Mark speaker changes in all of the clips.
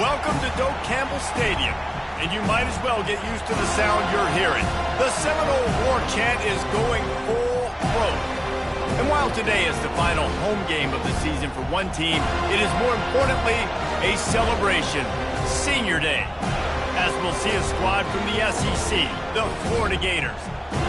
Speaker 1: Welcome to Doak Campbell Stadium, and you might as well get used to the sound you're hearing. The Seminole War Chant is going full throat. And while today is the final home game of the season for one team, it is more importantly a celebration, Senior Day, as we'll see a squad from the SEC, the Florida Gators,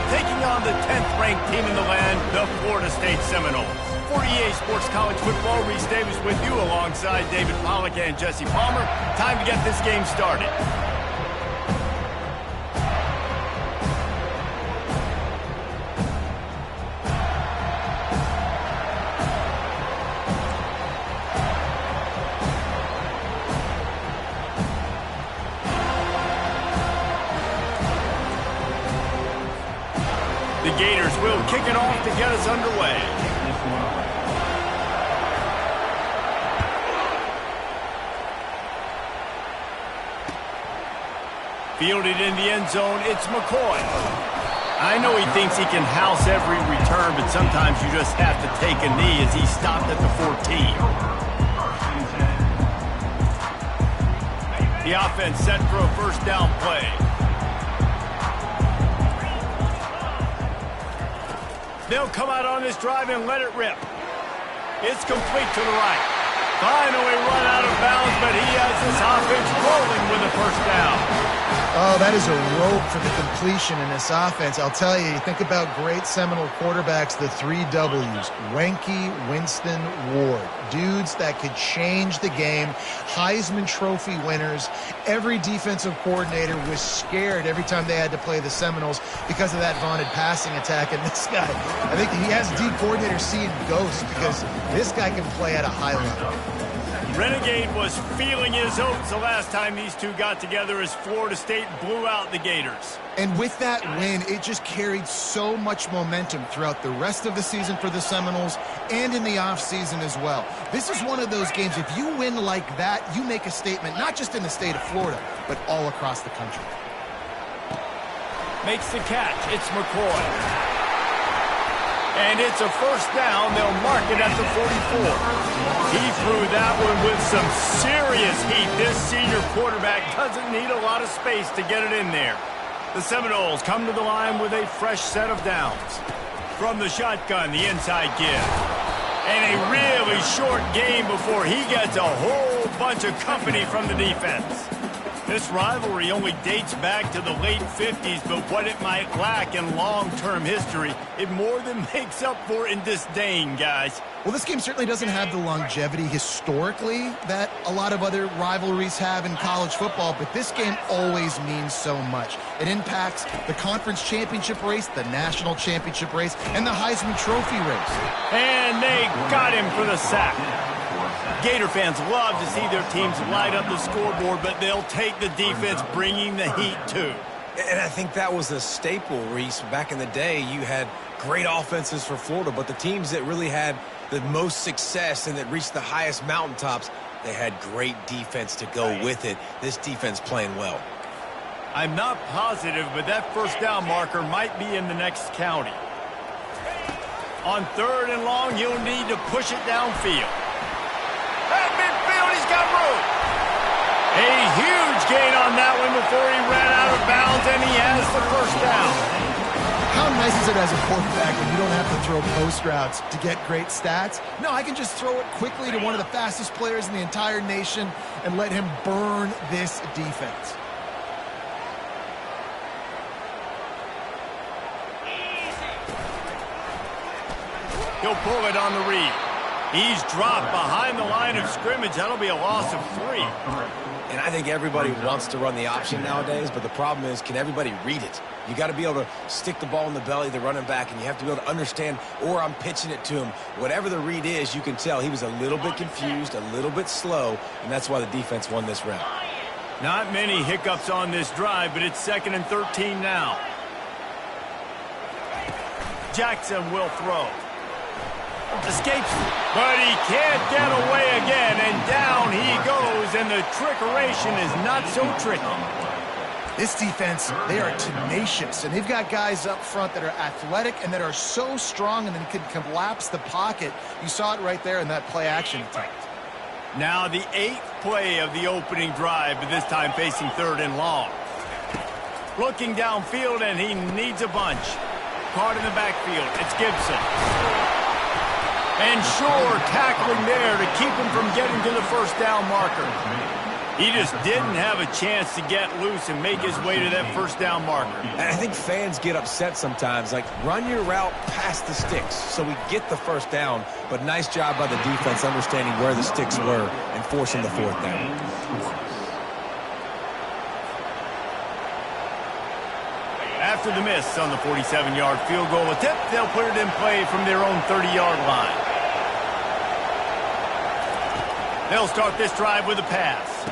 Speaker 1: taking on the 10th-ranked team in the land, the Florida State Seminoles. For EA Sports College Football, Reese Davis with you alongside David Pollack and Jesse Palmer. Time to get this game started. The Gators will kick it off to get us underway. Fielded in the end zone, it's McCoy. I know he thinks he can house every return, but sometimes you just have to take a knee as he stopped at the 14. The offense set for a first down play. They'll come out on this drive and let it rip. It's complete to the right. Finally run out of bounds, but he has this offense rolling with a first down.
Speaker 2: Oh, that is a rope for the completion in this offense. I'll tell you, think about great Seminole quarterbacks, the 3 W's. Wenke, Winston, Ward. Dudes that could change the game. Heisman Trophy winners. Every defensive coordinator was scared every time they had to play the Seminoles because of that vaunted passing attack. And this guy, I think he has D coordinators seeing ghosts because this guy can play at a high level.
Speaker 1: Renegade was feeling his oats the last time these two got together as Florida State blew out the Gators.
Speaker 2: And with that win, it just carried so much momentum throughout the rest of the season for the Seminoles and in the offseason as well. This is one of those games, if you win like that, you make a statement, not just in the state of Florida, but all across the country.
Speaker 1: Makes the catch. It's McCoy. And it's a first down. They'll mark it at the 44. He threw that one with some serious heat. This senior quarterback doesn't need a lot of space to get it in there. The Seminoles come to the line with a fresh set of downs. From the shotgun, the inside give. And a really short game before he gets a whole bunch of company from the defense. This rivalry only dates back to the late 50s, but what it might lack in long-term history, it more than makes up for in disdain, guys.
Speaker 2: Well, this game certainly doesn't have the longevity historically that a lot of other rivalries have in college football, but this game always means so much. It impacts the conference championship race, the national championship race, and the Heisman Trophy race.
Speaker 1: And they got him for the sack. Gator fans love to see their teams light up the scoreboard, but they'll take the defense bringing the heat too.
Speaker 3: And I think that was a staple, Reese. Back in the day, you had great offenses for Florida, but the teams that really had the most success and that reached the highest mountaintops, they had great defense to go with it. This defense playing well.
Speaker 1: I'm not positive, but that first down marker might be in the next county. On 3rd and long, he'll need to push it downfield. At midfield, he's got room. A huge gain on that one before he ran out of bounds, and he has the first down.
Speaker 2: How nice is it as a quarterback when you don't have to throw post routes to get great stats? No, I can just throw it quickly to one of the fastest players in the entire nation and let him burn this defense.
Speaker 1: He'll pull it on the read. He's dropped behind the line of scrimmage. That'll be a loss of 3.
Speaker 3: And I think everybody wants to run the option nowadays, but the problem is, can everybody read it? You got to be able to stick the ball in the belly of the running back, and you have to be able to understand, or I'm pitching it to him. Whatever the read is, you can tell he was a little bit confused, a little bit slow, and that's why the defense won this round.
Speaker 1: Not many hiccups on this drive, but it's 2nd and 13 now. Jackson will throw. Escapes, but he can't get away again, and down he goes, and the trickeration is not so tricky.
Speaker 2: This defense, they are tenacious, and they've got guys up front that are athletic and that are so strong and then can collapse the pocket. You saw it right there in that play-action attempt.
Speaker 1: Now the 8th play of the opening drive, but this time facing 3rd and long. Looking downfield, and he needs a bunch. Caught in the backfield. It's Gibson. And Shore tackling there to keep him from getting to the first down marker. He just didn't have a chance to get loose and make his way to that first down marker.
Speaker 3: And I think fans get upset sometimes. Like, run your route past the sticks so we get the first down. But nice job by the defense understanding where the sticks were and forcing the 4th down.
Speaker 1: After the miss on the 47-yard field goal attempt, they'll put it in play from their own 30-yard line. They'll start this drive with a pass.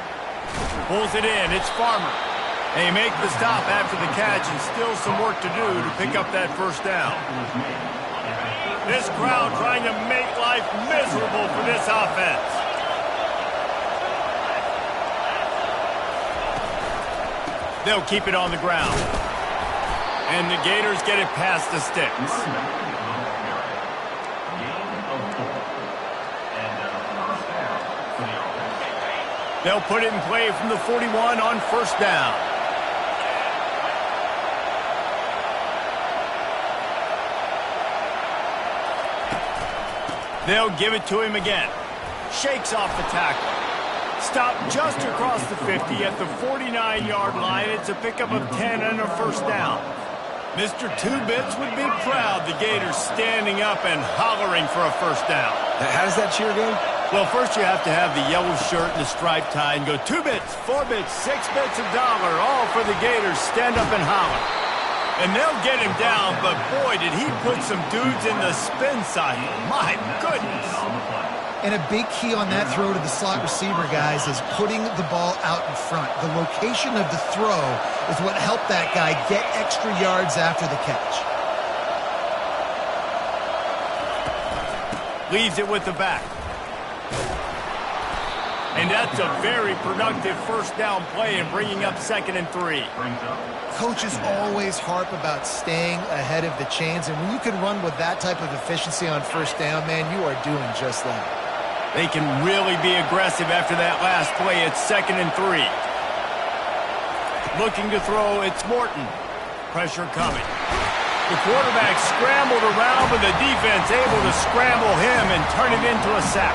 Speaker 1: Pulls it in. It's Farmer. They make the stop after the catch, and still some work to do to pick up that first down. This crowd trying to make life miserable for this offense. They'll keep it on the ground. And the Gators get it past the sticks. They'll put it in play from the 41 on first down. They'll give it to him again. Shakes off the tackle. Stopped just across the 50 at the 49-yard line. It's a pickup of 10 and a first down. Mr. Two-Bits would be proud the Gators standing up and hollering for a first down.
Speaker 3: How does that cheer go?
Speaker 1: Well, first you have to have the yellow shirt and the striped tie and go 2 bits, 4 bits, 6 bits $1, all for the Gators. Stand up and holler. And they'll get him down, but boy, did he put some dudes in the spin cycle. My goodness.
Speaker 2: And a big key on that throw to the slot receiver, guys, is putting the ball out in front. The location of the throw is what helped that guy get extra yards after the catch.
Speaker 1: Leaves it with the back. And that's a very productive first down play and bringing up 2nd and 3.
Speaker 2: Coaches always harp about staying ahead of the chains, and when you can run with that type of efficiency on first down, man, you are doing just that.
Speaker 1: They can really be aggressive after that last play. It's 2nd and 3. Looking to throw, it's Morton. Pressure coming. The quarterback scrambled around, but the defense able to scramble him and turn it into a sack.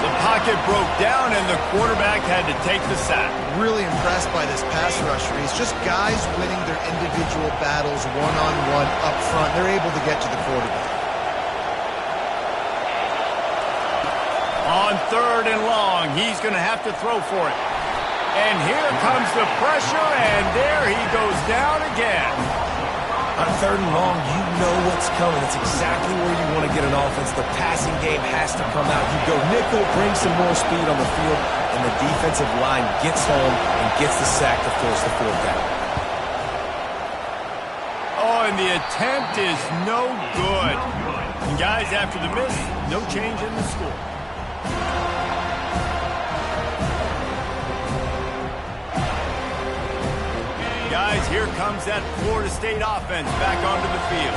Speaker 1: The pocket broke down, and the quarterback had to take the sack.
Speaker 2: Really impressed by this pass rusher. He's just guys winning their individual battles one-on-one up front. They're able to get to the quarterback.
Speaker 1: On 3rd and long, he's going to have to throw for it. And here comes the pressure, and there he goes down again.
Speaker 3: On 3rd and long, you know what's coming. It's exactly where you want to get an offense. The passing game has to come out. You go nickel, bring some more speed on the field, and the defensive line gets home and gets the sack to force the 4th down.
Speaker 1: Oh, and the attempt is no good. And guys, after the miss, no change in the score. Guys, here comes that Florida State offense back onto the field.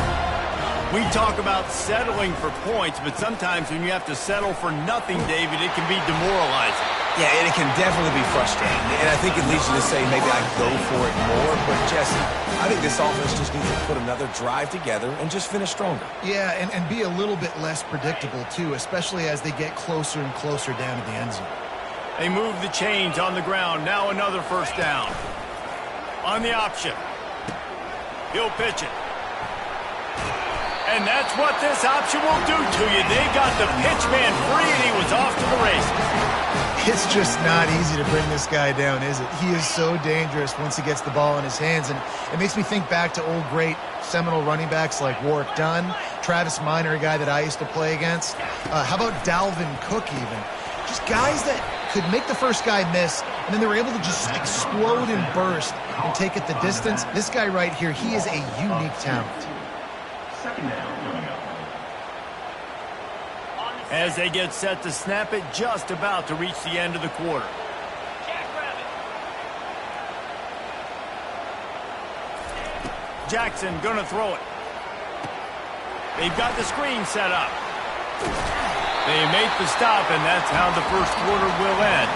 Speaker 1: We talk about settling for points, but sometimes when you have to settle for nothing, David, it can be demoralizing.
Speaker 3: Yeah, and it can definitely be frustrating. And I think it leads you to say maybe I go for it more. But, Jesse, I think this offense just needs to put another drive together and just finish stronger.
Speaker 2: Yeah, and be a little bit less predictable, too, especially as they get closer and closer down to the end zone.
Speaker 1: They move the chains on the ground. Now another first down. On the option. He'll pitch it. And that's what this option will do to you. They got the pitch man free, and he was off to the races.
Speaker 2: It's just not easy to bring this guy down, is it? He is so dangerous once he gets the ball in his hands. And it makes me think back to old great Seminole running backs like Warwick Dunn, Travis Minor, a guy that I used to play against. How about Dalvin Cook even? Just guys that could make the first guy miss, and then they were able to just explode and burst and take it the distance. This guy right here, he is a unique talent.
Speaker 1: As they get set to snap it, just about to reach the end of the quarter. Jackson gonna throw it. They've got the screen set up. They make the stop, and that's how the first quarter will end.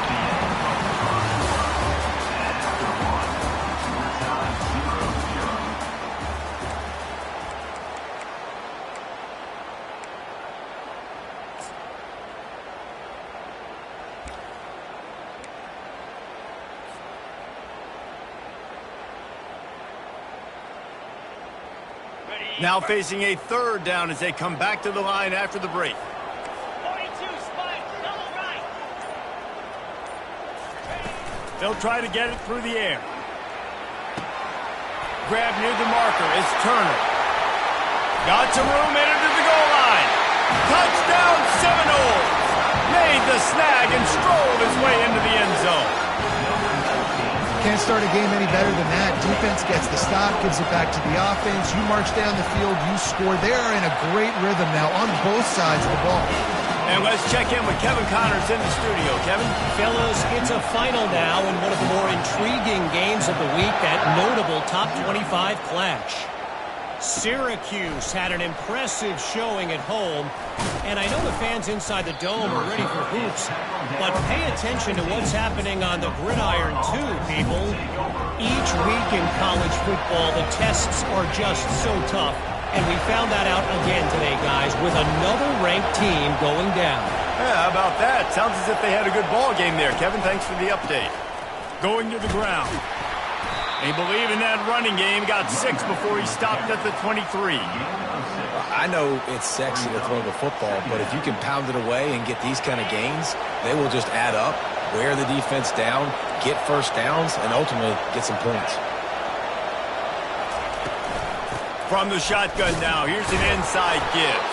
Speaker 1: Now facing a third down as they come back to the line after the break.
Speaker 4: 42 spike, double right.
Speaker 1: They'll try to get it through the air. Grab near the marker. It's Turner. Got some room, entered to the goal line. Touchdown Seminoles. Made the snag and strolled his way into the end zone.
Speaker 2: Can't start a game any better than that. Defense gets the stop, gives it back to the offense. You march down the field, you score. They are in a great rhythm now on both sides of the ball.
Speaker 1: And let's check in with Kevin Connors in the studio. Kevin?
Speaker 5: Fellas, it's a final now in one of the more intriguing games of the week, that notable top 25 clash. Syracuse had an impressive showing at home, and I know the fans inside the dome are ready for hoops, but pay attention to what's happening on the gridiron too, people. Each week in college football, the tests are just so tough, and we found that out again today, guys, with another ranked team going down.
Speaker 1: Yeah, how about that? Sounds as if they had a good ball game there. Kevin, thanks for the update. Going to the ground. They believe in that running game. Got 6 before he stopped at the 23.
Speaker 3: I know it's sexy to throw the football, but if you can pound it away and get these kind of gains, they will just add up, wear the defense down, get first downs, and ultimately get some points.
Speaker 1: From the shotgun now, here's an inside give.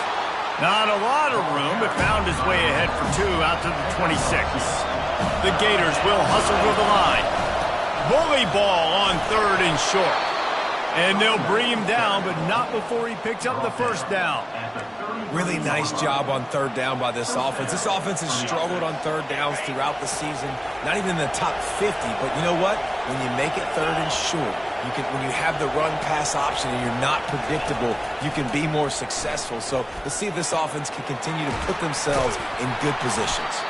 Speaker 1: Not a lot of room, but found his way ahead for 2 out to the 26. The Gators will hustle to the line. Bully ball on 3rd and short. And they'll bring him down, but not before he picks up the first down.
Speaker 3: Really nice job on 3rd down by this offense. This offense has struggled on 3rd downs throughout the season. Not even in the top 50, but you know what? When you make it 3rd and short, when you have the run-pass option and you're not predictable, you can be more successful. So let's see if this offense can continue to put themselves in good positions.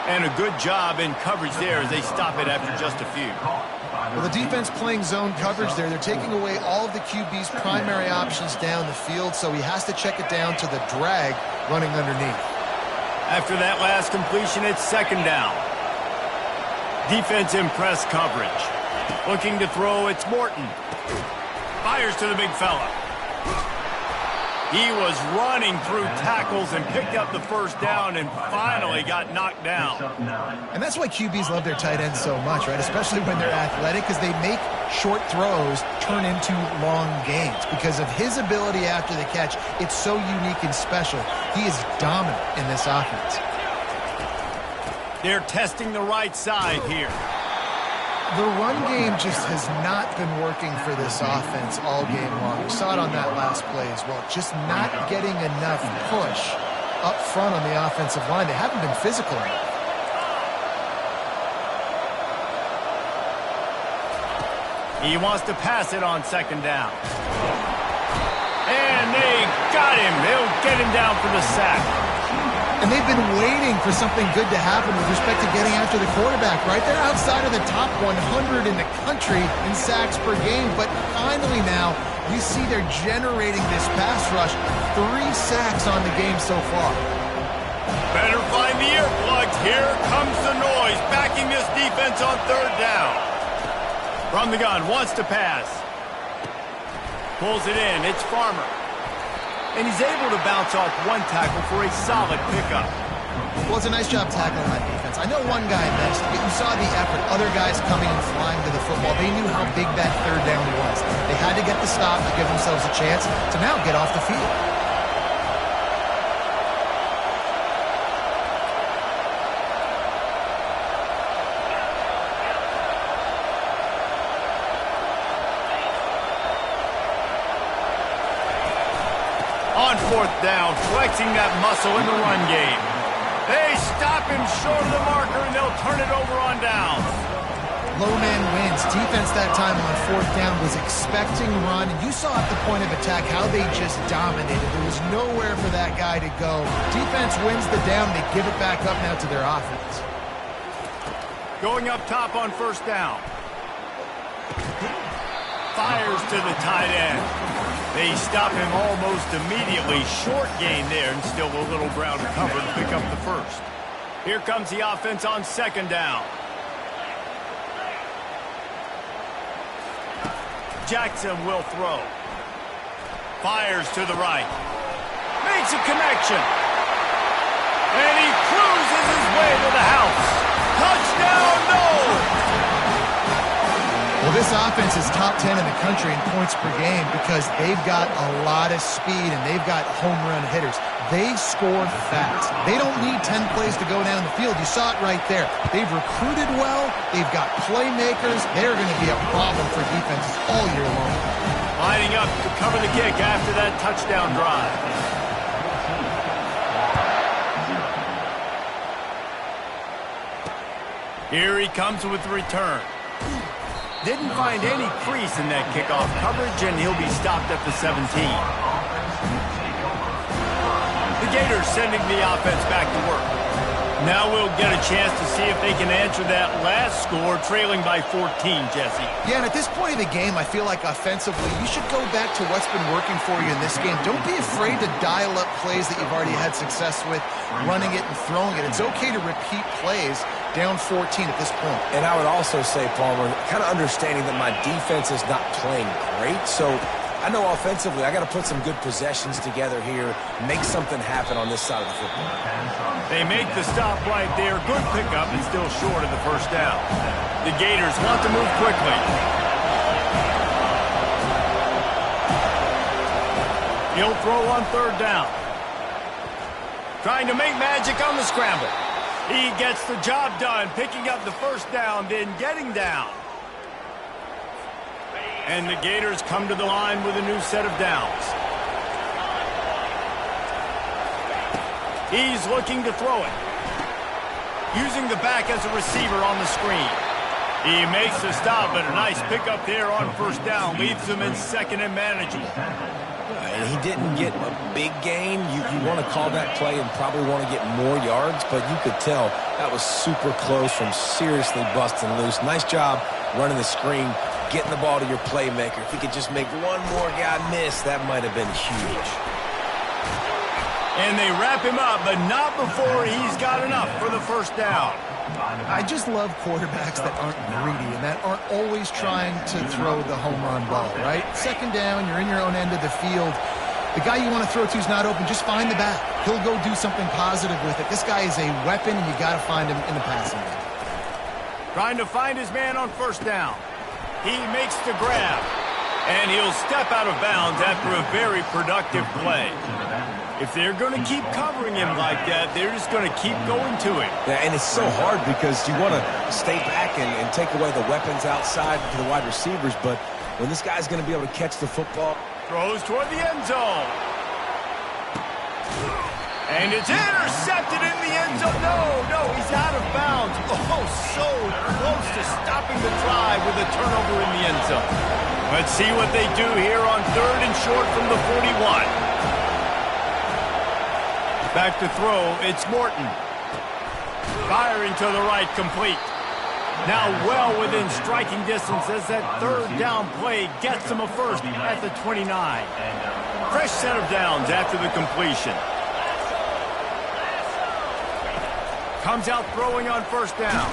Speaker 1: And a good job in coverage there as they stop it after just a few.
Speaker 2: Well, the defense playing zone coverage there. They're taking away all of the QB's primary options down the field, so he has to check it down to the drag running underneath.
Speaker 1: After that last completion, it's 2nd down. Defense in press coverage. Looking to throw, it's Morton. Fires to the big fella. He was running through tackles and picked up the first down and finally got knocked down.
Speaker 2: And that's why QBs love their tight ends so much, right? Especially when they're athletic, because they make short throws turn into long gains. Because of his ability after the catch, it's so unique and special. He is dominant in this offense.
Speaker 1: They're testing the right side here.
Speaker 2: The run game just has not been working for this offense all game long. We saw it on that last play as well. Just not getting enough push up front on the offensive line. They haven't been physical enough.
Speaker 1: He wants to pass it on 2nd down. And they got him. They'll get him down for the sack.
Speaker 2: And they've been waiting for something good to happen with respect to getting after the quarterback, right? They're outside of the top 100 in the country in sacks per game. But finally now, you see they're generating this pass rush. 3 sacks on the game so far.
Speaker 1: Better find the earplugs. Here comes the noise, backing this defense on 3rd down. From the gun, wants to pass. Pulls it in. It's Farmer. And he's able to bounce off 1 tackle for a solid pickup.
Speaker 2: Well, it's a nice job tackling that defense. I know one guy missed, but you saw the effort. Other guys coming and flying to the football. They knew how big that 3rd down was. They had to get the stop to give themselves a chance to now get off the field.
Speaker 1: On 4th down, flexing that muscle in the run game. They stop him short of the marker, and they'll turn it over on downs.
Speaker 2: low man wins. Defense that time on fourth down was expecting run, and you saw at the point of attack how they just dominated. There was nowhere for that guy to go. Defense wins the down. They give it back up now to their offense.
Speaker 1: Going up top on first down. Fires to the tight end. They stop him almost immediately. Short gain there, and still a little ground to cover to pick up the first. Here comes the offense on second down. Jackson will throw. Fires to the right. Makes a connection. And he cruises his way to the house. Touchdown, no!
Speaker 2: Well, this offense is top 10 in the country in points per game because they've got a lot of speed and they've got home run hitters. They score fast. They don't need 10 plays to go down the field. You saw it right there. They've recruited well. They've got playmakers. They're going to be a problem for defenses all year long.
Speaker 1: Lining up to cover the kick after that touchdown drive. Here he comes with the return. Didn't find any crease in that kickoff coverage, and he'll be stopped at the 17. The Gators sending the offense back to work. Now we'll get a chance to see if they can answer that last score, trailing by 14, Jesse.
Speaker 2: Yeah, and at this point of the game, I feel like offensively, you should go back to what's been working for you in this game. Don't be afraid to dial up plays that you've already had success with, running it and throwing it. It's okay to repeat plays down 14 at this point.
Speaker 3: And I would also say, Palmer, kind of understanding that my defense is not playing great, so I know offensively I got to put some good possessions together here, make something happen on this side of the football.
Speaker 1: They make the stop right there. Good pickup, and still short of the first down. The Gators want to move quickly. He'll throw on third down. Trying to make magic on the scramble. He gets the job done, picking up the first down, then getting down. And the Gators come to the line with a new set of downs. He's looking to throw it. Using the back as a receiver on the screen. He makes the stop, but a nice pickup there on first down. Leaves him in second and manageable.
Speaker 3: And he didn't get a big gain. You want to call that play and probably want to get more yards, but you could tell that was super close from seriously busting loose. Nice job running the screen, getting the ball to your playmaker. If he could just make one more guy miss, that might have been huge.
Speaker 1: And they wrap him up, but not before he's got enough for the first down.
Speaker 2: I just love quarterbacks that aren't greedy and that aren't always trying to throw the home run ball, right? Second down, you're in your own end of the field. The guy you want to throw to is not open. Just find the back. He'll go do something positive with it. This guy is a weapon, and you got to find him in the passing game.
Speaker 1: Trying to find his man on first down. He makes the grab, and he'll step out of bounds after a very productive play. If they're going to keep covering him like that, they're just going to keep going to him.
Speaker 3: Yeah, and it's so hard because you want to stay back and take away the weapons outside for the wide receivers, but when this guy's going to be able to catch the football.
Speaker 1: Throws toward the end zone. And it's intercepted in the end zone. No, he's out of bounds. Oh, so close to stopping the drive with a turnover in the end zone. Let's see what they do here on third and short from the 41. Back to throw, it's Morton. Firing to the right, complete. Now well within striking distance as that third down play gets him a first at the 29. Fresh set of downs after the completion. Comes out throwing on first down.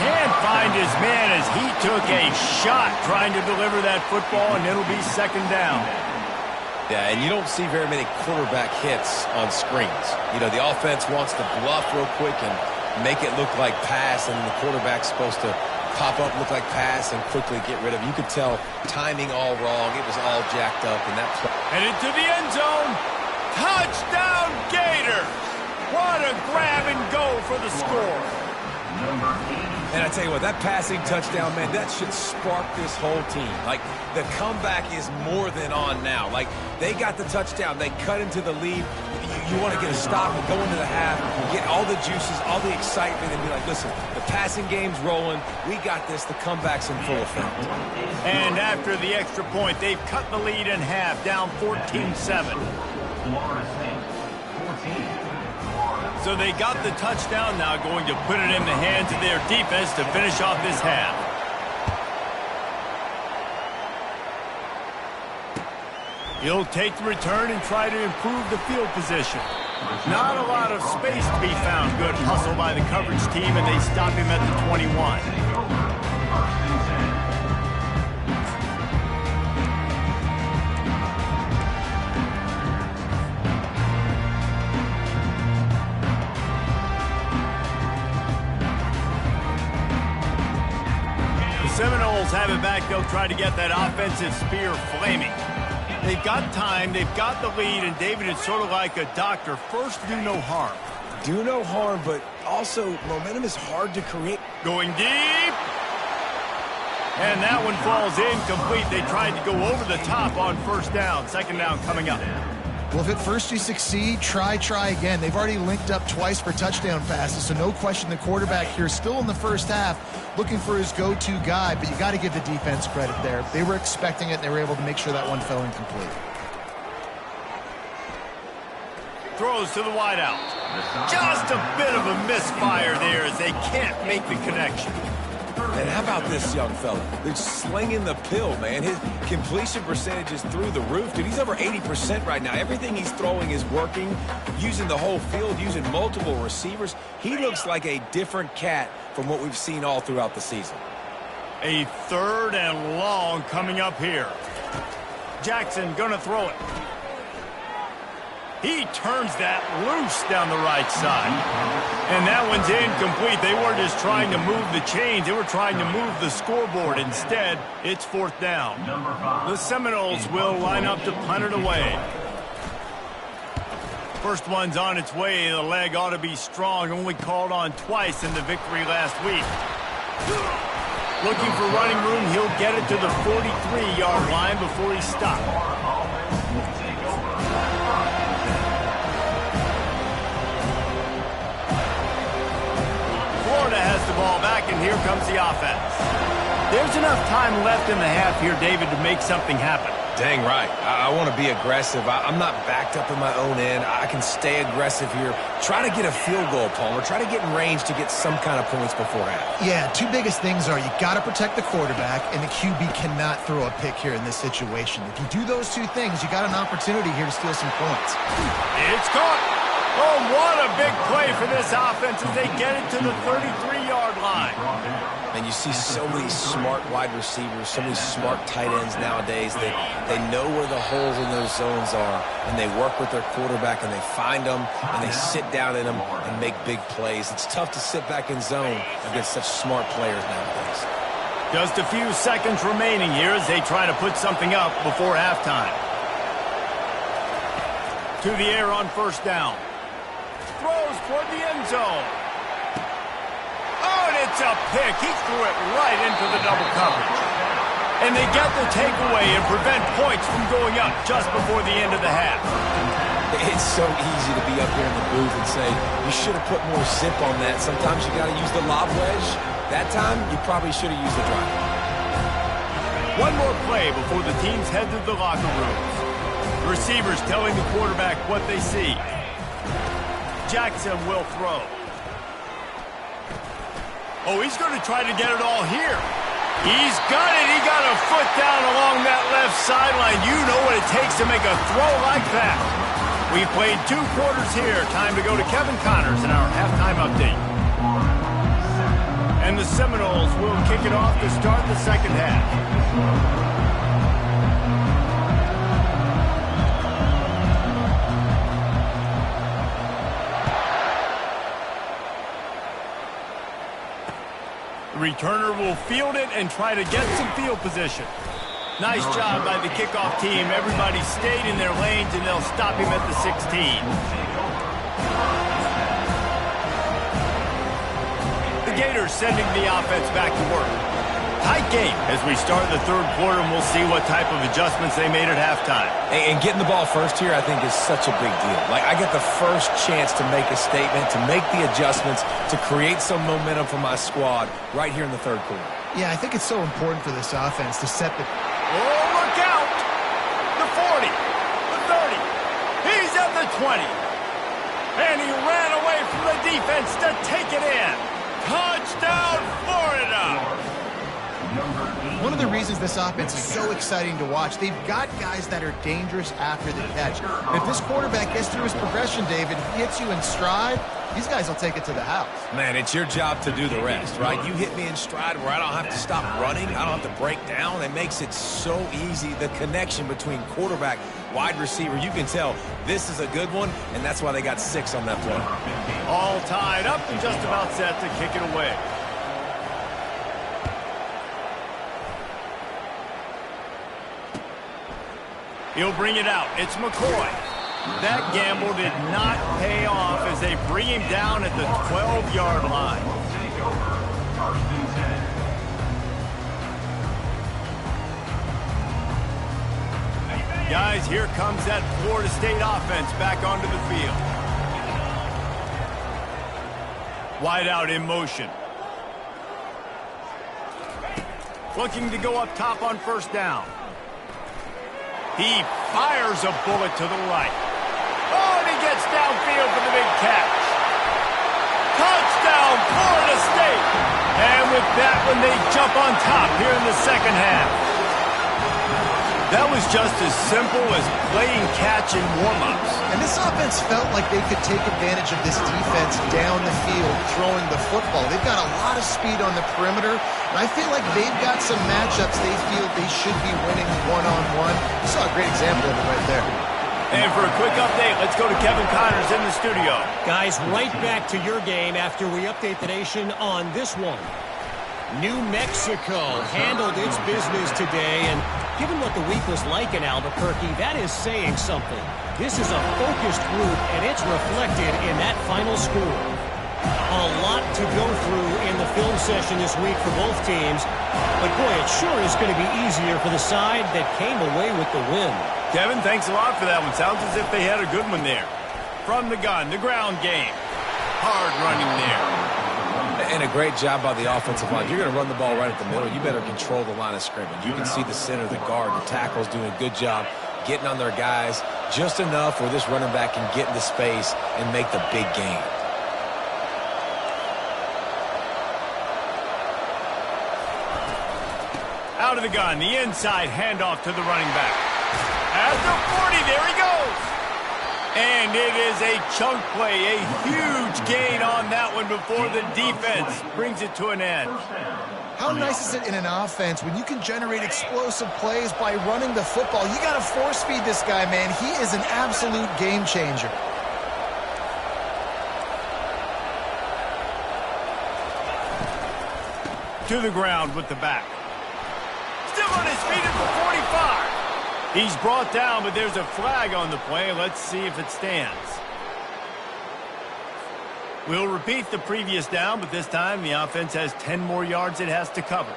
Speaker 1: Can't find his man as he took a shot trying to deliver that football, and it'll be second down.
Speaker 3: Yeah, and you don't see very many quarterback hits on screens. You know, the offense wants to bluff real quick and make it look like pass, and the quarterback's supposed to pop up, look like pass, and quickly get rid of it. You could tell timing all wrong. It was all jacked up, and that play.
Speaker 1: Headed to the end zone. Touchdown, Gators! What a grab and go for the score.
Speaker 3: And I tell you what, that passing touchdown, man, that should spark this whole team. Like, the comeback is more than on now. Like, they got the touchdown. They cut into the lead. You want to get a stop and go into the half, get all all the juices, all the excitement, and be like, listen, the passing game's rolling. We got this. The comeback's in full effect.
Speaker 1: And after the extra point, they've cut the lead in half, down 14-7. So they got the touchdown now, going to put it in the hands of their defense to finish off this half. He'll take the return and try to improve the field position. Not a lot of space to be found. Good hustle by the coverage team, and they stop him at the 21. Seminoles have it back. They'll try to get that offensive spear flaming. They've got time. They've got the lead. And, David, it's sort of like a doctor. First, do no harm.
Speaker 3: Do no harm, but also momentum is hard to create.
Speaker 1: Going deep. And that one falls incomplete. They tried to go over the top on first down. Second down coming up.
Speaker 2: Well, if at first you succeed, try again. They've already linked up twice for touchdown passes, so no question the quarterback here still in the first half looking for his go-to guy, but you got to give the defense credit there. They were expecting it, and they were able to make sure that one fell incomplete.
Speaker 1: Throws to the wideout. Just a bit of a misfire there as they can't make the connection.
Speaker 3: And how about this young fella? They're slinging the pill, man. His completion percentage is through the roof. Dude, he's over 80% right now. Everything he's throwing is working, using the whole field, using multiple receivers. He looks like a different cat from what we've seen all throughout the season.
Speaker 1: A third and long coming up here. Jackson gonna throw it. He turns that loose down the right side. And that one's incomplete. They weren't just trying to move the chains. They were trying to move the scoreboard. Instead, it's fourth down. The Seminoles will line up to punt it away. First one's on its way. The leg ought to be strong. Only called on twice in the victory last week. Looking for running room. He'll get it to the 43-yard line before he stopped. Florida has the ball back, and here comes the offense. There's enough time left in the half here, David, to make something happen.
Speaker 3: Dang right. I want to be aggressive. I'm not backed up in my own end. I can stay aggressive here. Try to get a field goal, Palmer. Try to get in range to get some kind of points before half.
Speaker 2: Yeah, two biggest things are you got to protect the quarterback, and the QB cannot throw a pick here in this situation. If you do those two things, you got an opportunity here to steal some points.
Speaker 1: It's caught. Oh, what a big play for this offense as they get it to the 33-yard line.
Speaker 3: And you see so many smart wide receivers, so many smart tight ends nowadays that they know where the holes in those zones are, and they work with their quarterback, and they find them, and they sit down in them and make big plays. It's tough to sit back in zone against such smart players nowadays.
Speaker 1: Just a few seconds remaining here as they try to put something up before halftime. To the air on first down. Throws toward the end zone. Oh, and it's a pick. He threw it right into the double coverage. And they get the takeaway and prevent points from going up just before the end of the half.
Speaker 3: It's so easy to be up here in the booth and say, you should have put more zip on that. Sometimes you got to use the lob wedge. That time, you probably should have used the drive.
Speaker 1: One more play before the teams head to the locker rooms. The receivers telling the quarterback what they see. Jackson will throw. Oh, he's going to try to get it all here. He's got it. He got a foot down along that left sideline. You know what it takes to make a throw like that. We've played 2 quarters here. Time to go to Kevin Connors in our halftime update. And the Seminoles will kick it off to start the second half. Returner will field it and try to get some field position. Nice job by the kickoff team. Everybody stayed in their lanes, and they'll stop him at the 16. The Gators sending the offense back to work. Tight game as we start the third quarter, and we'll see what type of adjustments they made at halftime.
Speaker 3: And getting the ball first here, I think, is such a big deal. Like, I get the first chance to make a statement, to make the adjustments, to create some momentum for my squad right here in the third quarter.
Speaker 2: Yeah, I think it's so important for this offense to set the...
Speaker 1: Oh, look out! The 40, the 30, he's at the 20. And he ran away from the defense to take it in. Touchdown, Florida!
Speaker 2: One of the reasons this offense is so exciting to watch, they've got guys that are dangerous after the catch. If this quarterback gets through his progression, David, hits you in stride, these guys will take it to the house.
Speaker 3: Man, it's your job to do the rest, right? You hit me in stride where I don't have to stop running. I don't have to break down. It makes it so easy. The connection between quarterback, wide receiver, you can tell this is a good one, and that's why they got 6 on that play.
Speaker 1: All tied up and just about set to kick it away. He'll bring it out. It's McCoy. That gamble did not pay off as they bring him down at the 12-yard line. Guys, here comes that Florida State offense back onto the field. Wide out in motion. Looking to go up top on first down. He fires a bullet to the right. Oh, and he gets downfield for the big catch. Touchdown, Florida State. And with that one, they jump on top here in the second half. That was just as simple as playing catch in warm-ups.
Speaker 2: And this offense felt like they could take advantage of this defense down the field, throwing the football. They've got a lot of speed on the perimeter, and I feel like they've got some matchups they feel they should be winning one-on-one. You saw a great example of it right there.
Speaker 1: And for a quick update, let's go to Kevin Connors in the studio.
Speaker 5: Guys, right back to your game after we update the nation on this one. New Mexico handled its business today, and given what the week was like in Albuquerque, that is saying something. This is a focused group, and it's reflected in that final score. A lot to go through in the film session this week for both teams, but boy, it sure is going to be easier for the side that came away with the win.
Speaker 1: Kevin, thanks a lot for that one. Sounds as if they had a good one there. From the gun, the ground game. Hard running there.
Speaker 3: And a great job by the offensive line. You're going to run the ball right at the middle. You better control the line of scrimmage. You can see the center, the guard, the tackle's doing a good job getting on their guys just enough where this running back can get into space and make the big gain.
Speaker 1: Out of the gun, the inside handoff to the running back. At the 40, there he goes. And it is a chunk play, a huge gain on that one before the defense brings it to an end.
Speaker 2: How nice is it in an offense when you can generate explosive plays by running the football? You got to force feed this guy, man. He is an absolute game changer.
Speaker 1: To the ground with the back. Still on his feet at the 45. He's brought down, but there's a flag on the play. Let's see if it stands. We'll repeat the previous down, but this time the offense has 10 more yards it has to cover.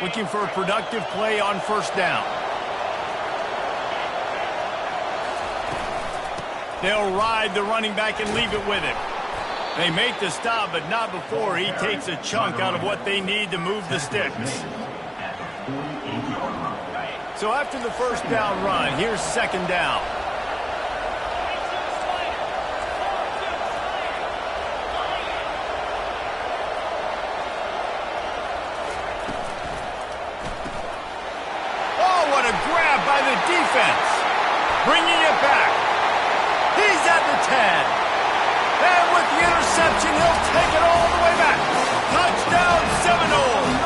Speaker 1: Looking for a productive play on first down. They'll ride the running back and leave it with him. They make the stop, but not before he takes a chunk out of what they need to move the sticks. So after the first down run, here's second down. Oh, what a grab by the defense. Bringing it back. He's at the 10. And with the interception, he'll take it all the way back. Touchdown, Seminoles.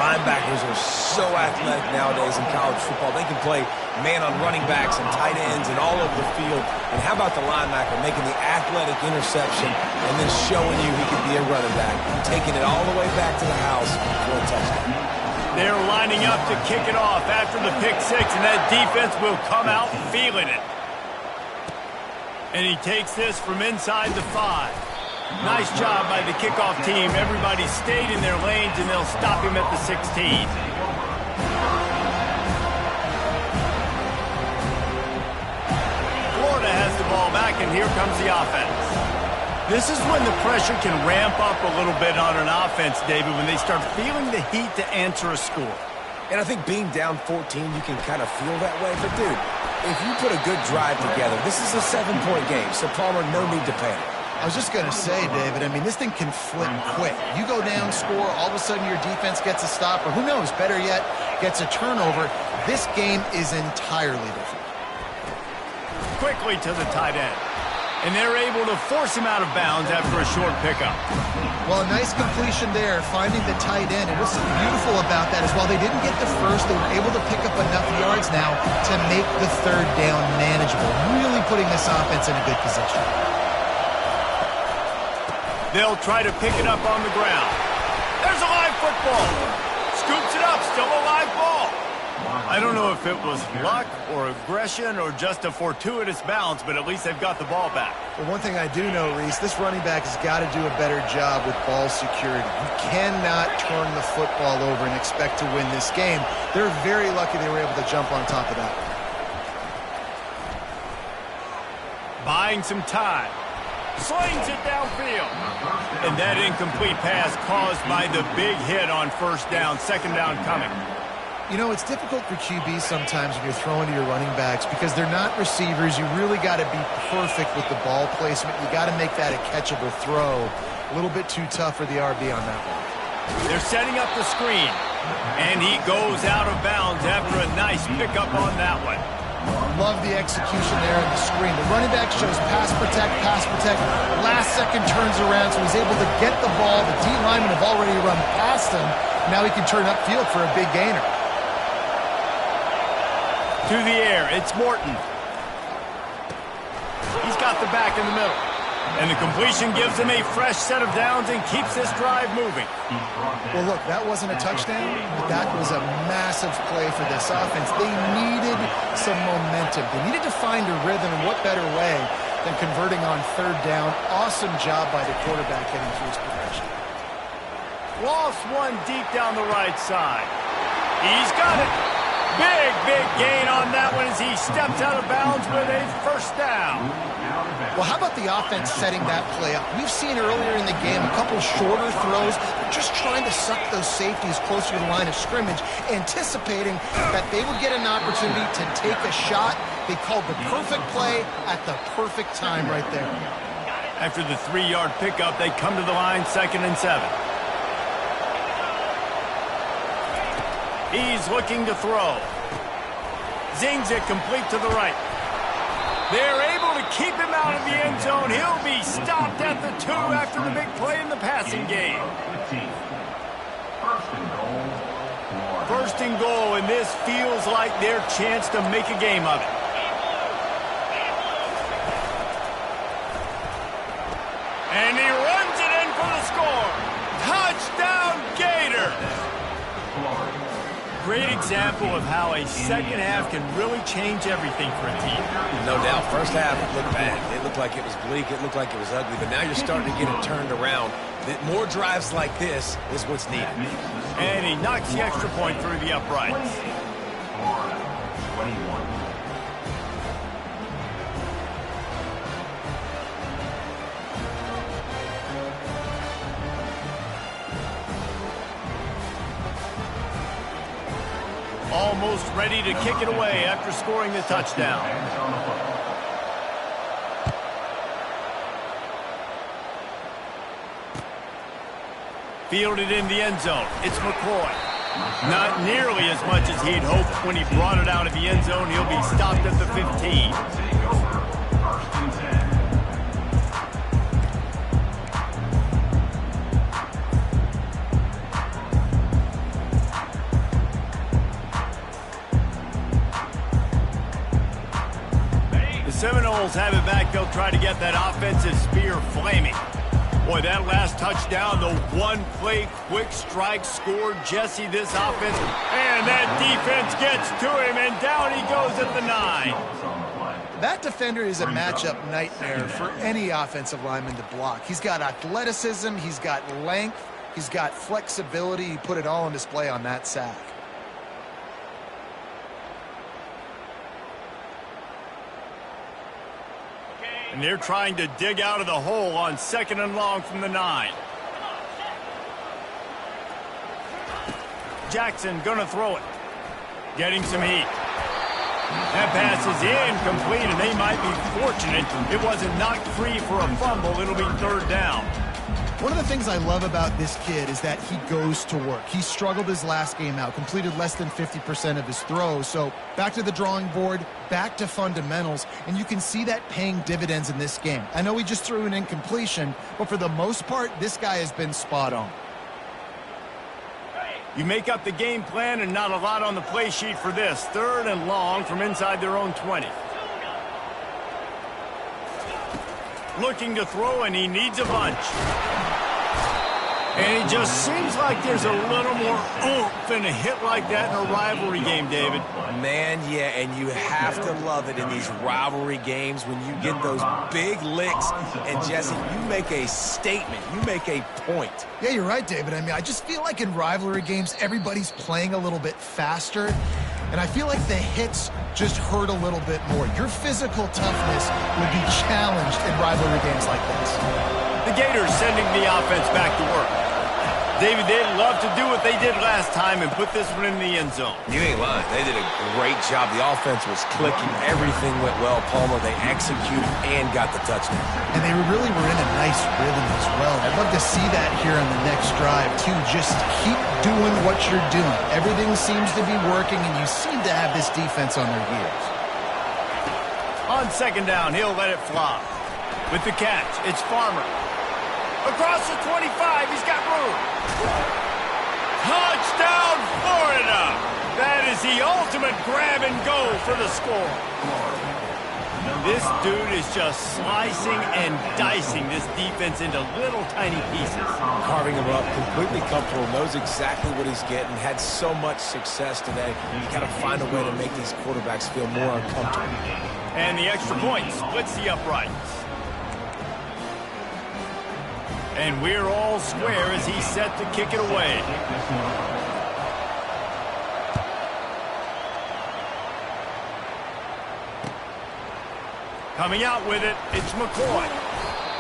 Speaker 3: Linebackers are so athletic nowadays in college football. They can play man on running backs and tight ends and all over the field. And how about the linebacker making the athletic interception and then showing you he could be a running back, taking it all the way back to the house for a touchdown.
Speaker 1: They're lining up to kick it off after the pick six, and that defense will come out feeling it. And he takes this from inside the 5. Nice job by the kickoff team. Everybody stayed in their lanes, and they'll stop him at the 16. Florida has the ball back, and here comes the offense. This is when the pressure can ramp up a little bit on an offense, David, when they start feeling the heat to answer a score.
Speaker 3: And I think being down 14, you can kind of feel that way. But, dude, if you put a good drive together, this is a 7-point game, so Palmer, no need to panic.
Speaker 2: I was just going to say, David, I mean, this thing can flip quick. You go down, score, all of a sudden your defense gets a stop, or who knows, better yet, gets a turnover. This game is entirely different.
Speaker 1: Quickly to the tight end. And they're able to force him out of bounds after a short pickup.
Speaker 2: Well, a nice completion there, finding the tight end. And what's so beautiful about that is while they didn't get the first, they were able to pick up enough yards now to make the third down manageable, really putting this offense in a good position.
Speaker 1: They'll try to pick it up on the ground. There's a live football. Scoops it up, still a live ball. I don't know if it was luck or aggression or just a fortuitous bounce, but at least they've got the ball back.
Speaker 2: Well, one thing I do know, Reese, this running back has got to do a better job with ball security. You cannot turn the football over and expect to win this game. They're very lucky they were able to jump on top of that.
Speaker 1: Buying some time. Slings it downfield. And that incomplete pass caused by the big hit on first down, second down coming.
Speaker 2: You know, it's difficult for QBs sometimes when you're throwing to your running backs because they're not receivers. You really got to be perfect with the ball placement. You got to make that a catchable throw. A little bit too tough for the RB on that one.
Speaker 1: They're setting up the screen, and he goes out of bounds after a nice pickup on that one.
Speaker 2: Love the execution there in the screen. The running back shows pass protect. Last second turns around, so he's able to get the ball. The D linemen have already run past him. Now he can turn upfield for a big gainer.
Speaker 1: To the air, it's Morton. He's got the back in the middle. And the completion gives him a fresh set of downs and keeps this drive moving.
Speaker 2: Well, look, that wasn't a touchdown, but that was a massive play for this offense. They needed some momentum. They needed to find a rhythm, and what better way than converting on third down. Awesome job by the quarterback getting through his progression.
Speaker 1: Lost one deep down the right side. He's got it. Big gain on that one as he steps out of bounds with a first down.
Speaker 2: Well, how about the offense setting that play up? We've seen earlier in the game a couple shorter throws, just trying to suck those safeties closer to the line of scrimmage, anticipating that they would get an opportunity to take a shot. They called the perfect play at the perfect time right there.
Speaker 1: After the 3-yard pickup, they come to the line 2nd and 7. He's looking to throw. Zings it complete to the right. They're able to keep him out of the end zone. He'll be stopped at the 2 after the big play in the passing game. First and goal, and this feels like their chance to make a game of it. And he runs it in for the score. Touchdown, Gators! Great example of how a second half can really change everything for a team.
Speaker 3: No doubt. First half, it looked bad. It looked like it was bleak. It looked like it was ugly. But now you're starting to get it turned around. More drives like this is what's needed.
Speaker 1: And he knocks the extra point through the uprights. Almost ready to kick it away after scoring the touchdown. Fielded in the end zone. It's McCoy. Not nearly as much as he'd hoped when he brought it out of the end zone. He'll be stopped at the 15. Seminoles have it back. They'll try to get that offensive spear flaming. Boy, that last touchdown, the one-play quick strike scored Jesse this offense. And that defense gets to him, and down he goes at the 9.
Speaker 2: That defender is a matchup nightmare for any offensive lineman to block. He's got athleticism, he's got length, he's got flexibility. He put it all on display on that sack.
Speaker 1: And they're trying to dig out of the hole on 2nd and long from the 9. Jackson gonna throw it. Getting some heat. That pass is incomplete, and they might be fortunate it wasn't knocked free for a fumble. It'll be 3rd down.
Speaker 2: One of the things I love about this kid is that he goes to work. He struggled his last game out, completed less than 50% of his throws. So back to the drawing board, back to fundamentals, and you can see that paying dividends in this game. I know he just threw an incompletion, but for the most part, this guy has been spot on.
Speaker 1: You make up the game plan and not a lot on the play sheet for this. 3rd and long from inside their own 20. Looking to throw, and he needs a bunch. And it just seems like there's a little more oomph in a hit like that in a rivalry game, David.
Speaker 3: Man, yeah, and you have to love it in these rivalry games when you get those big licks. And, Jesse, you make a statement. You make a point.
Speaker 2: Yeah, you're right, David. I mean, I just feel like in rivalry games, everybody's playing a little bit faster. And I feel like the hits just hurt a little bit more. Your physical toughness will be challenged in rivalry games like this.
Speaker 1: The Gators sending the offense back to work. David, they'd love to do what they did last time and put this one in the end zone.
Speaker 3: You ain't lying. They did a great job. The offense was clicking. Everything went well. Palmer, they executed and got the touchdown.
Speaker 2: And they really were in a nice rhythm as well. I'd love to see that here on the next drive, too. Just keep doing what you're doing. Everything seems to be working, and you seem to have this defense on their heels.
Speaker 1: On 2nd down, he'll let it fly. With the catch, it's Farmer. Across the 25, he's got room. Touchdown, Florida! That is the ultimate grab and go for the score. This dude is just slicing and dicing this defense into little tiny pieces.
Speaker 3: Carving him up, completely comfortable, knows exactly what he's getting, had so much success today. You got to find a way to make these quarterbacks feel more uncomfortable.
Speaker 1: And the extra point splits the uprights. And we're all square as he's set to kick it away. Coming out with it, it's McCoy.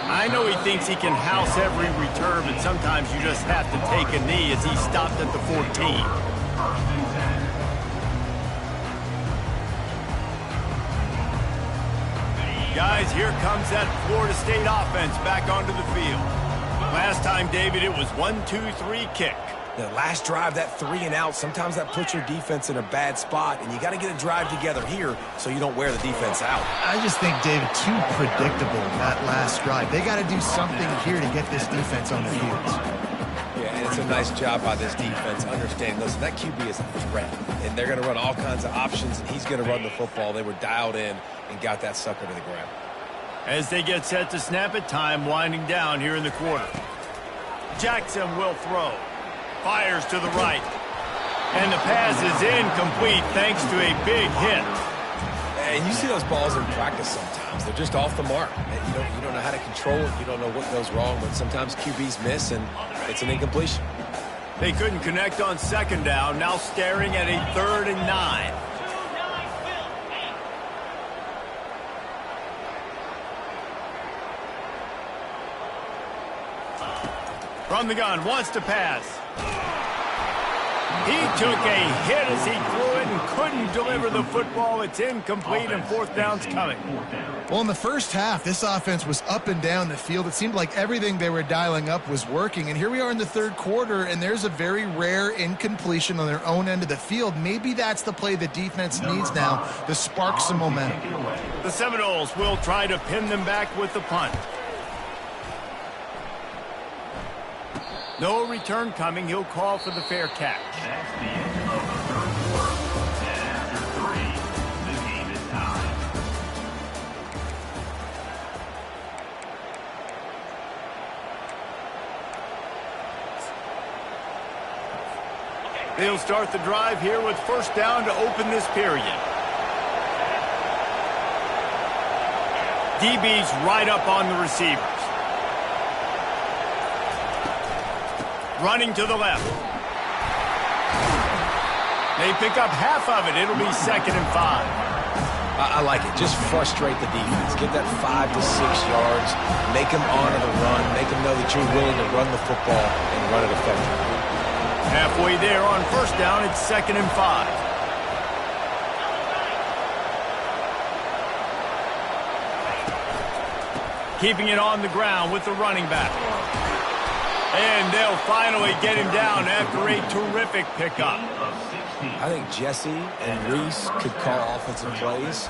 Speaker 1: I know he thinks he can house every return, but sometimes you just have to take a knee as he stopped at the 14. Guys, here comes that Florida State offense back onto the field. Last time, David, it was 1-2-3 kick.
Speaker 3: The last drive, that 3 and out, sometimes that puts your defense in a bad spot, and you got to get a drive together here so you don't wear the defense out.
Speaker 2: I just think, David, too predictable that last drive. They got to do something here to get this defense on their heels.
Speaker 3: Yeah, and it's a nice job by this defense understanding, listen, that QB is a threat, and they're going to run all kinds of options, and he's going to run the football. They were dialed in and got that sucker to the ground.
Speaker 1: As they get set to snap it, time winding down here in the quarter. Jackson will throw. Fires to the right. And the pass is incomplete thanks to a big hit.
Speaker 3: And you see those balls in practice sometimes. They're just off the mark. You don't know how to control it. You don't know what goes wrong, but sometimes QBs miss, and it's an incompletion.
Speaker 1: They couldn't connect on 2nd down, now staring at a 3rd and 9. From the gun, wants to pass. He took a hit as he threw it and couldn't deliver the football. It's incomplete, and 4th down's coming.
Speaker 2: Well, in the first half, this offense was up and down the field. It seemed like everything they were dialing up was working. And here we are in the 3rd quarter, and there's a very rare incompletion on their own end of the field. Maybe that's the play the defense needs now to spark some momentum.
Speaker 1: The Seminoles will try to pin them back with the punt. No return coming. He'll call for the fair catch.
Speaker 6: That's the end of the 3rd quarter. And after 3, the game is tied.
Speaker 1: They'll start the drive here with 1st down to open this period. DB's right up on the receivers. Running to the left. They pick up half of it. It'll be 2nd and 5.
Speaker 3: I like it. Just frustrate the defense. Get that 5 to 6 yards. Make them honor the run. Make them know that you're willing to run the football and run it effectively.
Speaker 1: Halfway there on 1st down, it's 2nd and 5. Keeping it on the ground with the running back. And they'll finally get him down after a terrific pickup.
Speaker 3: I think Jesse and Reese could call offensive plays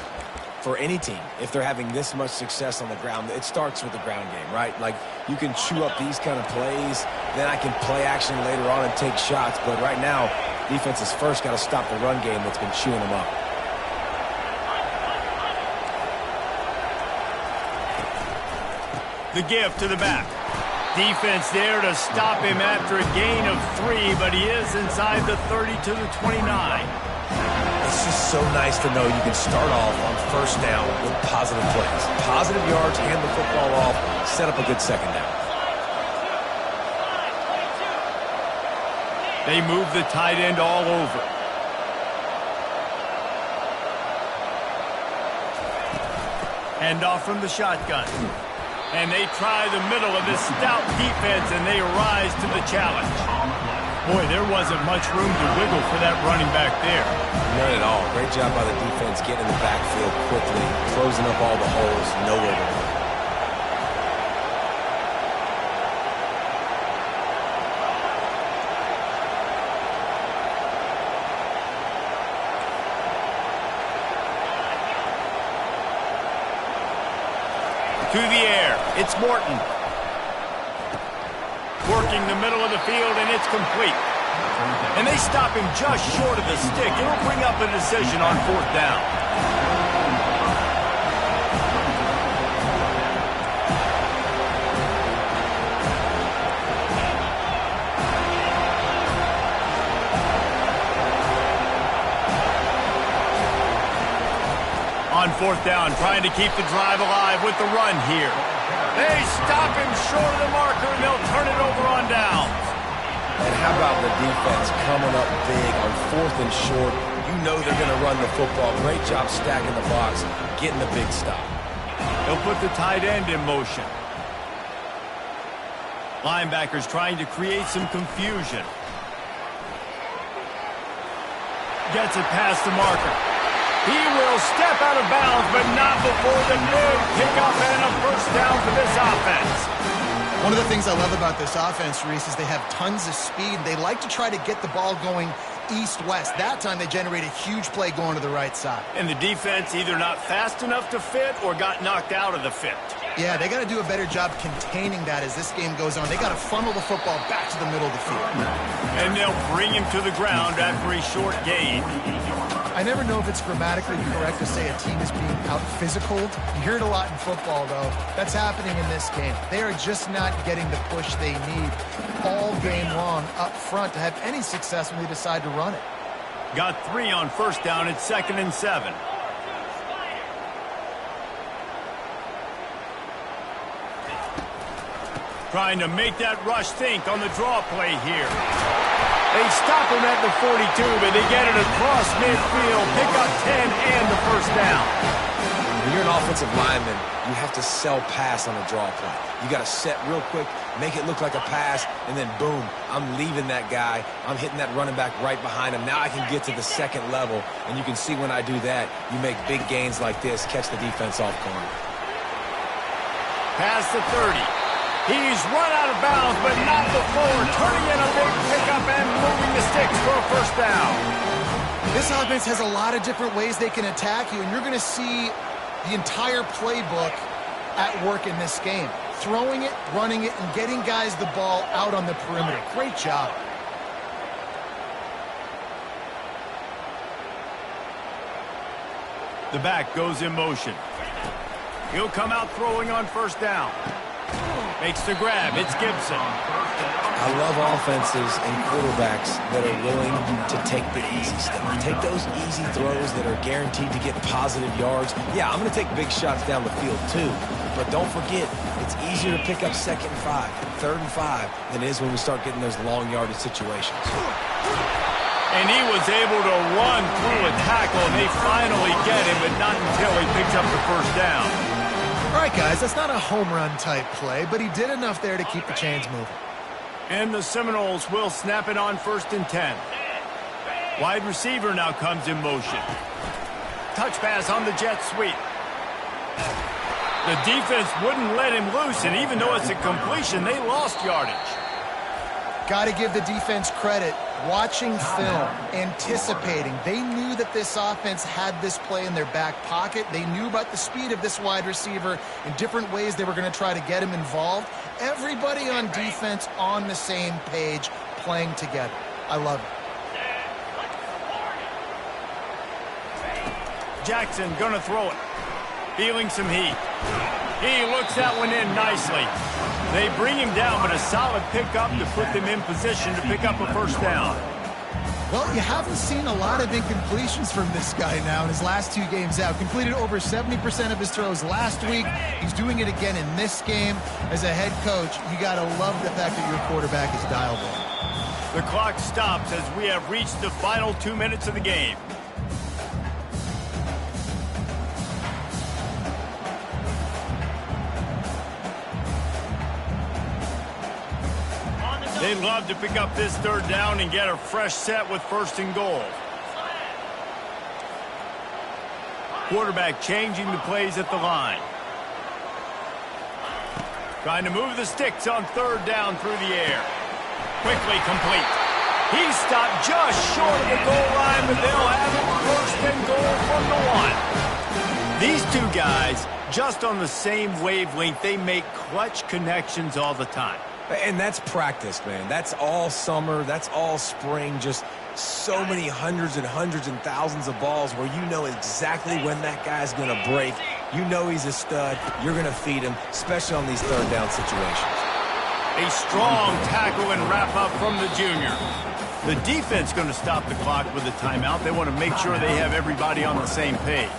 Speaker 3: for any team if they're having this much success on the ground. It starts with the ground game, right? Like, you can chew up these kind of plays, then I can play action later on and take shots. But right now, defense has first got to stop the run game that's been chewing them up.
Speaker 1: The give to the back. Defense there to stop him after a gain of 3, but he is inside the 30 to the 29.
Speaker 3: It's just so nice to know you can start off on 1st down with positive plays. Positive yards, hand the football off, set up a good 2nd down.
Speaker 1: They move the tight end all over. Hand off from the shotgun. And they try the middle of this stout defense, and they rise to the challenge. Boy, there wasn't much room to wiggle for that running back there.
Speaker 3: None at all. Great job by the defense getting in the backfield quickly, closing up all the holes, nowhere to go.
Speaker 1: To the air, it's Morton. Working the middle of the field, and it's complete. And they stop him just short of the stick. It'll bring up a decision on 4th down. On 4th down, trying to keep the drive alive with the run here. They stop him short of the marker, and they'll turn it over on downs.
Speaker 3: And how about the defense coming up big on 4th and short? You know they're going to run the football. Great job stacking the box, getting the big stop.
Speaker 1: They'll put the tight end in motion. Linebackers trying to create some confusion. Gets it past the marker. He will step out of bounds, but not before the big pickup and a 1st down for this offense.
Speaker 2: One of the things I love about this offense, Reese, is they have tons of speed. They like to try to get the ball going east-west. That time they generate a huge play going to the right side.
Speaker 1: And the defense either not fast enough to fit or got knocked out of the fit.
Speaker 2: Yeah, they got to do a better job containing that as this game goes on. They got to funnel the football back to the middle of the field.
Speaker 1: And they'll bring him to the ground after a short gain.
Speaker 2: I never know if it's grammatically correct to say a team is being out-physical. You hear it a lot in football, though. That's happening in this game. They are just not getting the push they need all game long up front to have any success when they decide to run it.
Speaker 1: Got 3 on 1st down. It's 2nd and 7. Trying to make that rush think on the draw play here. They stop him at the 42, but they get it across midfield, pick up 10 and the 1st down.
Speaker 3: When you're an offensive lineman, you have to sell pass on a draw play. You got to set real quick, make it look like a pass, and then boom, I'm leaving that guy. I'm hitting that running back right behind him. Now I can get to the 2nd level, and you can see when I do that, you make big gains like this, catch the defense off guard.
Speaker 1: Past the 30. He's run out of bounds, but not before turning in a big pickup and moving the sticks for a 1st down.
Speaker 2: This offense has a lot of different ways they can attack you, and you're going to see the entire playbook at work in this game. Throwing it, running it, and getting guys the ball out on the perimeter. Great job.
Speaker 1: The back goes in motion. He'll come out throwing on 1st down. Makes the grab. It's Gibson.
Speaker 3: I love offenses and quarterbacks that are willing to take the easy stuff. Take those easy throws that are guaranteed to get positive yards. Yeah, I'm going to take big shots down the field too, but don't forget, it's easier to pick up 2nd and 5, 3rd and 5 than it is when we start getting those long yardage situations.
Speaker 1: And he was able to run through a tackle, and they finally get him, but not until he picks up the first down.
Speaker 2: All right, guys, that's not a home run type play, but he did enough there to keep the chains moving.
Speaker 1: And the Seminoles will snap it on 1st and 10. Wide receiver now comes in motion. Touch pass on the jet sweep. The defense wouldn't let him loose, and even though it's a completion, they lost yardage.
Speaker 2: Got to give the defense credit. Watching film, anticipating. They knew that this offense had this play in their back pocket. They knew about the speed of this wide receiver in different ways they were going to try to get him involved. Everybody on defense on the same page, playing together. I love it.
Speaker 1: Jackson gonna throw it. Feeling some heat. He looks that one in nicely. They bring him down, but a solid pickup to put them in position to pick up a first down.
Speaker 2: Well, you haven't seen a lot of incompletions from this guy now in his last 2 games out. Completed over 70% of his throws last week. He's doing it again in this game. As a head coach, you got to love the fact that your quarterback is dialed in.
Speaker 1: The clock stops as we have reached the final 2 minutes of the game. They'd love to pick up this 3rd down and get a fresh set with 1st and goal. Quarterback changing the plays at the line. Trying to move the sticks on 3rd down through the air. Quickly complete. He stopped just short of the goal line, but they'll have it 1st and goal from the 1. These two guys, just on the same wavelength, they make clutch connections all the time.
Speaker 3: And that's practice, man. That's all summer. That's all spring. Just so many hundreds and hundreds and thousands of balls where you know exactly when that guy's going to break. You know he's a stud. You're going to feed him, especially on these 3rd down situations.
Speaker 1: A strong tackle and wrap up from the junior. The defense going to stop the clock with a timeout. They want to make sure they have everybody on the same page.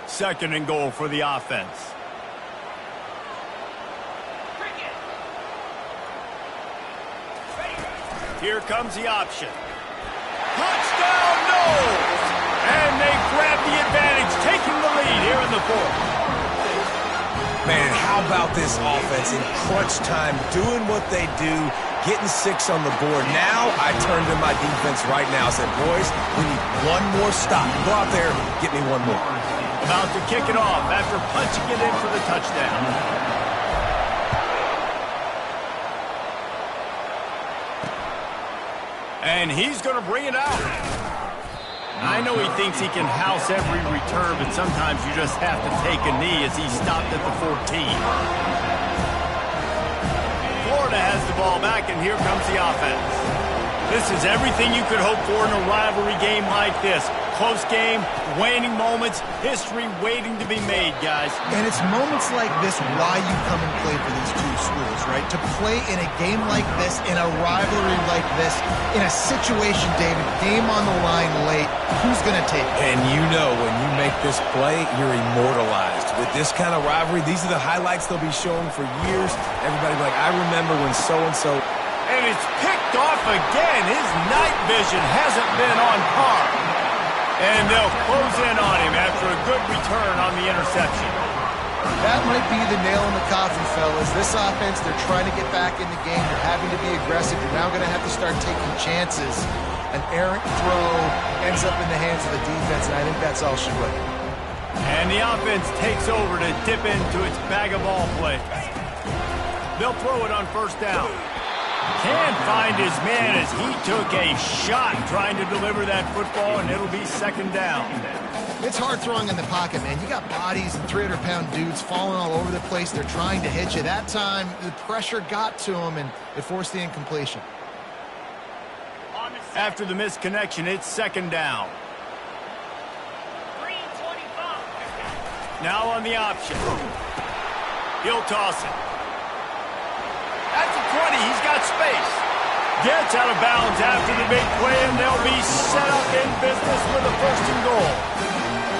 Speaker 1: Second and goal for the offense. Here comes the option. Touchdown, no! And they grab the advantage, taking the lead here in the 4th.
Speaker 3: Man, how about this offense in crunch time, doing what they do, getting 6 on the board. Now I turn to my defense right now. I said, boys, we need one more stop. Go out there, get me one more.
Speaker 1: About to kick it off after punching it in for the touchdown. And he's going to bring it out. I know he thinks he can house every return, but sometimes you just have to take a knee as he stopped at the 14. Florida has the ball back, and here comes the offense. This is everything you could hope for in a rivalry game like this. Close game, waning moments, history waiting to be made, guys.
Speaker 2: And it's moments like this why you come and play for these two schools, right? To play in a game like this, in a rivalry like this, in a situation, David, game on the line late, who's going to take it?
Speaker 3: And you know when you make this play, you're immortalized. With this kind of rivalry, these are the highlights they'll be showing for years. Everybody be like, I remember when so-and-so.
Speaker 1: And it's picked off again. His night vision hasn't been on par. And they'll close in on him after a good return on the interception.
Speaker 2: That might be the nail in the coffin, fellas. This offense, they're trying to get back in the game. They're having to be aggressive. You're now going to have to start taking chances. An errant throw ends up in the hands of the defense, and I think that's all she wrote.
Speaker 1: And the offense takes over to dip into its bag of ball plays. They'll throw it on 1st down. Can't find his man as he took a shot trying to deliver that football, and it'll be 2nd down.
Speaker 2: It's hard throwing in the pocket, man. You got bodies and 300-pound dudes falling all over the place. They're trying to hit you. That time, the pressure got to him, and it forced the incompletion.
Speaker 1: After the missed connection, it's second down. Now on the option. He'll toss it. At the 20, he's got space. Gets out of bounds after the big play, and they'll be set up in business with a first and goal.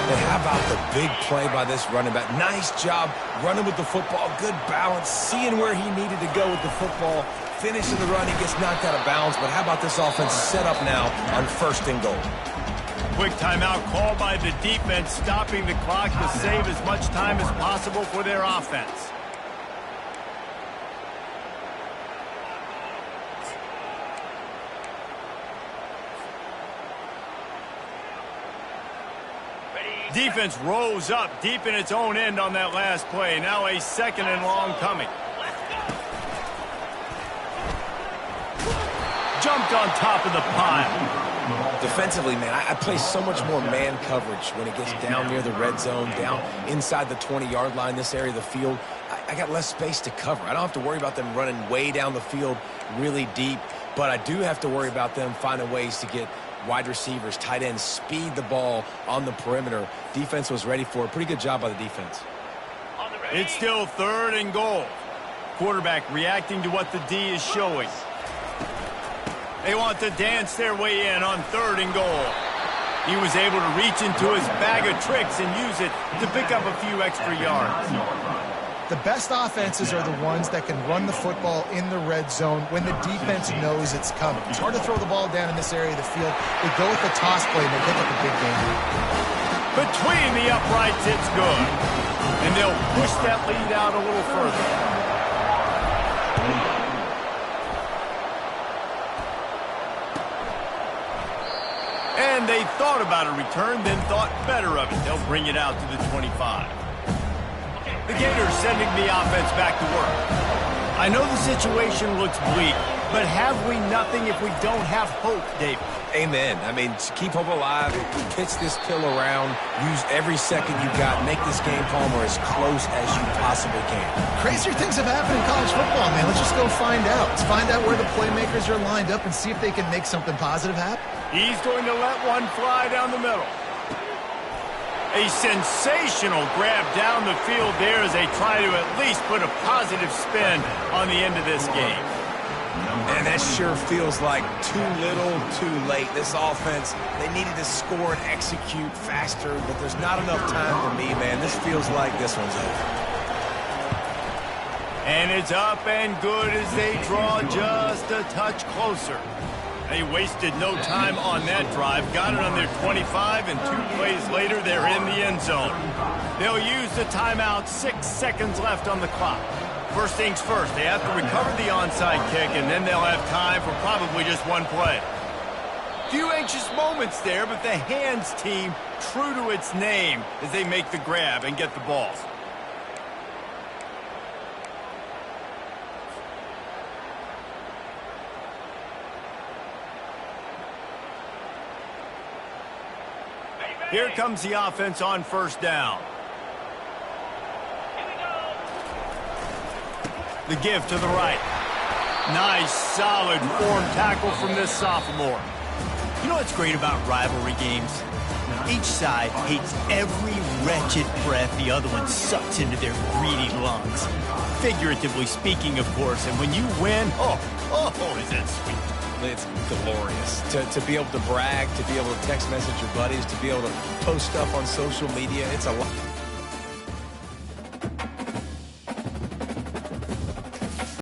Speaker 3: And how about the big play by this running back? Nice job running with the football, good balance, seeing where he needed to go with the football, finishing the run. He gets knocked out of bounds, but how about this offense set up now on first and goal?
Speaker 1: Quick timeout called by the defense, stopping the clock to save as much time as possible for their offense. Defense rose up deep in its own end on that last play. Now a second and long coming. Jumped on top of the pile.
Speaker 3: Defensively, man, I play so much more man coverage when it gets down near the red zone, down inside the 20-yard line, this area of the field. I got less space to cover. I don't have to worry about them running way down the field really deep, but I do have to worry about them finding ways to get wide receivers, tight ends, speed the ball on the perimeter. Defense was ready for it. Pretty good job by the defense.
Speaker 1: It's still third and goal. Quarterback reacting to what the D is showing. They want to dance their way in on third and goal. He was able to reach into his bag of tricks and use it to pick up a few extra yards.
Speaker 2: The best offenses are the ones that can run the football in the red zone when the defense knows it's coming. It's hard to throw the ball down in this area of the field. They go with the toss play and they pick up a big game.
Speaker 1: Between the uprights, it's good. And they'll push that lead out a little further. And they thought about a return, then thought better of it. They'll bring it out to the 25. The Gators sending the offense back to work. I know the situation looks bleak, but have we nothing if we don't have hope, David?
Speaker 3: Amen. I mean, keep hope alive, pitch this pill around, use every second you got, make this game, Palmer, as close as you possibly can.
Speaker 2: Crazier things have happened in college football, man. Let's just go find out. Let's find out where the playmakers are lined up and see if they can make something positive happen.
Speaker 1: He's going to let one fly down the middle. A sensational grab down the field there as they try to at least put a positive spin on the end of this game.
Speaker 3: And that sure feels like too little, too late. This offense, they needed to score and execute faster, but there's not enough time for me, man. This feels like this one's over.
Speaker 1: And it's up and good as they draw just a touch closer. They wasted no time on that drive, got it on their 25, and 2 plays later, they're in the end zone. They'll use the timeout, 6 seconds left on the clock. First things first, they have to recover the onside kick, and then they'll have time for probably just one play. Few anxious moments there, but the hands team true to its name as they make the grab and get the ball. Here comes the offense on first down. The give to the right. Nice, solid form tackle from this sophomore. You know what's great about rivalry games? Each side hates every wretched breath the other one sucks into their greedy lungs. Figuratively speaking, of course, and when you win, oh, is that sweet.
Speaker 3: It's glorious. To be able to brag, to be able to text message your buddies, to be able to post stuff on social media, it's a lot.